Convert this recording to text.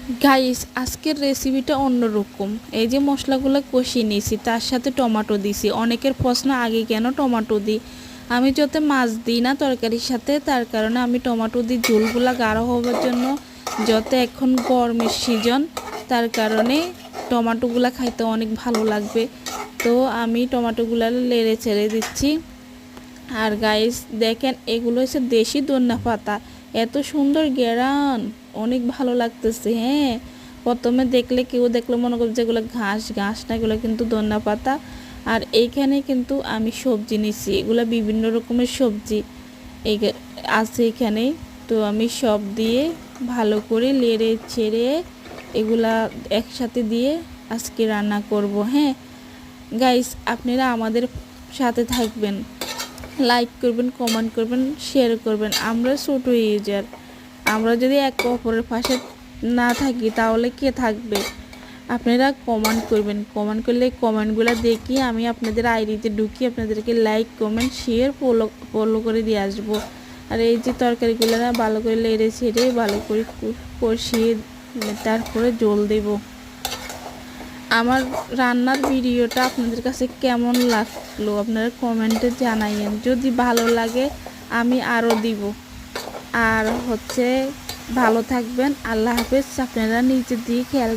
Guys আজকের রেসিপিটা অন্যরকম। এই যে মশলাগুলো কষিয়ে নিয়েছি, তার সাথে টমেটো দিছি। অনেকের প্রশ্ন আগে কেন টমেটো দিই। আমি যাতে মাছ দিই না তরকারির সাথে, তার কারণে আমি টমেটো দিই ঝোলগুলা গাঢ় হওয়ার জন্য। যাতে এখন গরমের সিজন, তার কারণে টমেটোগুলা খাইতে অনেক ভালো লাগবে। তো আমি টমেটোগুলা লেড়ে ছেড়ে দিচ্ছি। আর গাইস দেখেন, এগুলো হচ্ছে দেশি ধনিয়া পাতা। এত সুন্দর ঘ্রাণ, অনেক ভালো লাগতেছে। হ্যাঁ, প্রথমে দেখলে কেউ দেখলে মনে করবে যেগুলো ঘাস ঘাস না, এগুলো কিন্তু ধনিয়া পাতা। আর এইখানে কিন্তু আমি সবজি নিছি, এগুলো বিভিন্ন রকমের সবজি এই আছে এখানে। তো আমি সব দিয়ে ভালো করে লেড়ে ছেড়ে এগুলা একসাথে দিয়ে আজকে রান্না করব। হ্যাঁ গাইস, আপনারা আমাদের সাথে থাকবেন, লাইক করবেন, কমেন্ট করবেন, শেয়ার করবেন। আমরা ছোট ইউজার, আমরা যদি একে অপরের পাশে না থাকি তাহলে কে থাকবে। আপনারা কমেন্ট করবেন, কমেন্ট করলে কমেন্টগুলো দেখি আমি আপনাদের আইডিতে ঢুকি আপনাদেরকে লাইক কমেন্ট শেয়ার ফলো করে দিয়ে আসবো। আর এই যে তরকারিগুলো না ভালো করে লেড়ে ছেড়ে ভালো করে কষিয়ে তারপরে জল দেব। আমার রান্নার ভিডিওটা আপনাদের কাছে কেমন লাগলো আপনারা কমেন্টে জানাইয়েন। যদি ভালো লাগে আমি আরও দিব। আর ভালো থাকবেন। আল্লাহ হাফেজ। আপনারা নিজের দিকে খেয়াল